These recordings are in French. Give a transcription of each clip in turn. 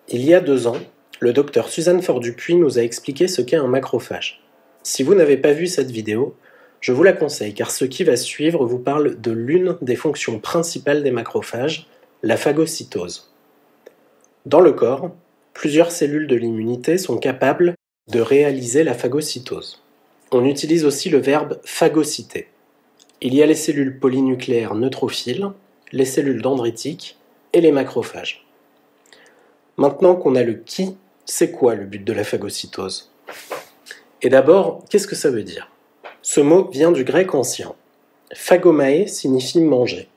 Il y a 2 ans, le docteur Suzanne Faure-Dupuis nous a expliqué ce qu'est un macrophage. Si vous n'avez pas vu cette vidéo, je vous la conseille car ce qui va suivre vous parle de l'une des fonctions principales des macrophages, la phagocytose. Dans le corps, plusieurs cellules de l'immunité sont capables de réaliser la phagocytose. On utilise aussi le verbe phagocyter. Il y a les cellules polynucléaires neutrophiles, les cellules dendritiques et les macrophages. Maintenant qu'on a le qui, c'est quoi le but de la phagocytose? Et d'abord, qu'est-ce que ça veut dire? Ce mot vient du grec ancien. Phagomae signifie manger.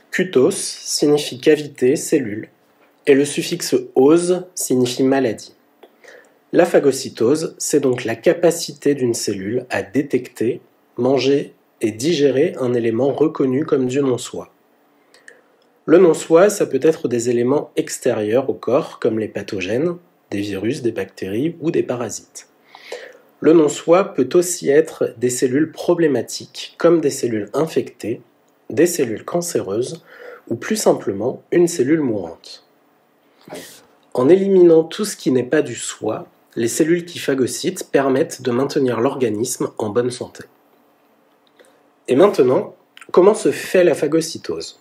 Kutos signifie cavité, cellule. Et le suffixe ose signifie maladie. La phagocytose, c'est donc la capacité d'une cellule à détecter, manger et digérer un élément reconnu comme du non-soi. Le non-soi, ça peut être des éléments extérieurs au corps, comme les pathogènes, des virus, des bactéries ou des parasites. Le non-soi peut aussi être des cellules problématiques, comme des cellules infectées, des cellules cancéreuses, ou plus simplement, une cellule mourante. En éliminant tout ce qui n'est pas du soi, les cellules qui phagocytent permettent de maintenir l'organisme en bonne santé. Et maintenant, comment se fait la phagocytose ?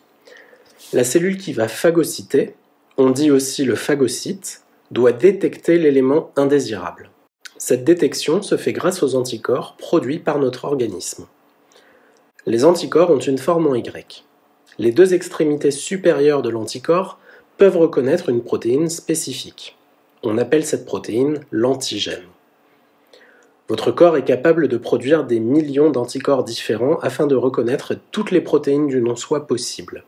La cellule qui va phagocyter, on dit aussi le phagocyte, doit détecter l'élément indésirable. Cette détection se fait grâce aux anticorps produits par notre organisme. Les anticorps ont une forme en Y. Les 2 extrémités supérieures de l'anticorps peuvent reconnaître une protéine spécifique. On appelle cette protéine l'antigène. Votre corps est capable de produire des millions d'anticorps différents afin de reconnaître toutes les protéines du non-soi possibles.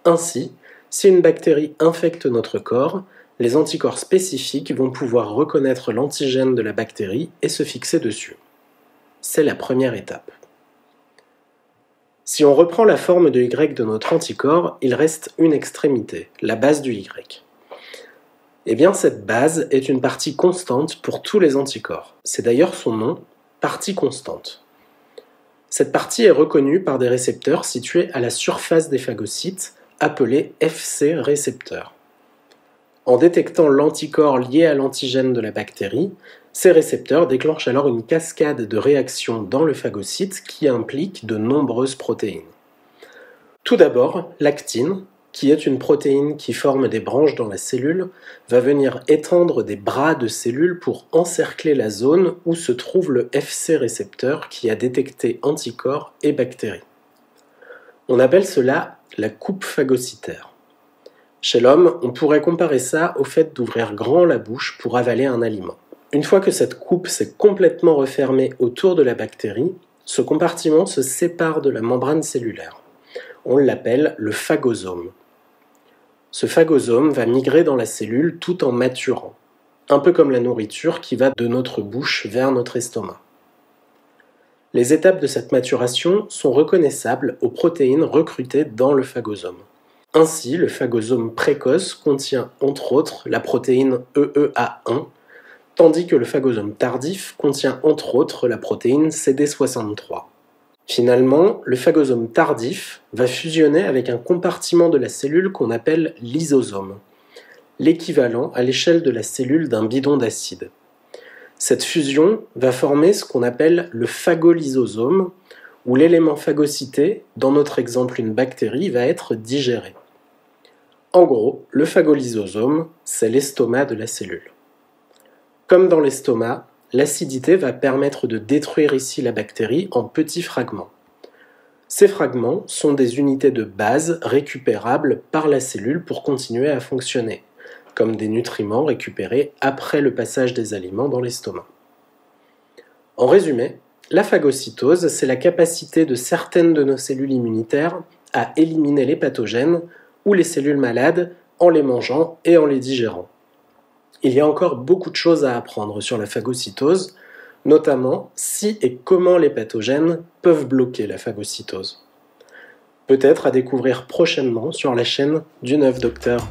Ainsi, si une bactérie infecte notre corps, les anticorps spécifiques vont pouvoir reconnaître l'antigène de la bactérie et se fixer dessus. C'est la première étape. Si on reprend la forme de Y de notre anticorps, il reste une extrémité, la base du Y. Eh bien, cette base est une partie constante pour tous les anticorps. C'est d'ailleurs son nom, partie constante. Cette partie est reconnue par des récepteurs situés à la surface des phagocytes, appelés Fc récepteurs. En détectant l'anticorps lié à l'antigène de la bactérie, ces récepteurs déclenchent alors une cascade de réactions dans le phagocyte qui implique de nombreuses protéines. Tout d'abord, l'actine, qui est une protéine qui forme des branches dans la cellule, va venir étendre des bras de cellules pour encercler la zone où se trouve le Fc récepteur qui a détecté anticorps et bactéries. On appelle cela la coupe phagocytaire. Chez l'homme, on pourrait comparer ça au fait d'ouvrir grand la bouche pour avaler un aliment. Une fois que cette coupe s'est complètement refermée autour de la bactérie, ce compartiment se sépare de la membrane cellulaire. On l'appelle le phagosome. Ce phagosome va migrer dans la cellule tout en maturant, un peu comme la nourriture qui va de notre bouche vers notre estomac. Les étapes de cette maturation sont reconnaissables aux protéines recrutées dans le phagosome. Ainsi, le phagosome précoce contient entre autres la protéine EEA1, tandis que le phagosome tardif contient entre autres la protéine CD63. Finalement, le phagosome tardif va fusionner avec un compartiment de la cellule qu'on appelle lysosome, l'équivalent à l'échelle de la cellule d'un bidon d'acide. Cette fusion va former ce qu'on appelle le phagolysosome, où l'élément phagocyté, dans notre exemple une bactérie, va être digéré. En gros, le phagolysosome, c'est l'estomac de la cellule. Comme dans l'estomac, l'acidité va permettre de détruire ici la bactérie en petits fragments. Ces fragments sont des unités de base récupérables par la cellule pour continuer à fonctionner, comme des nutriments récupérés après le passage des aliments dans l'estomac. En résumé, la phagocytose, c'est la capacité de certaines de nos cellules immunitaires à éliminer les pathogènes ou les cellules malades en les mangeant et en les digérant. Il y a encore beaucoup de choses à apprendre sur la phagocytose, notamment si et comment les pathogènes peuvent bloquer la phagocytose. Peut-être à découvrir prochainement sur la chaîne du 9 Docteur.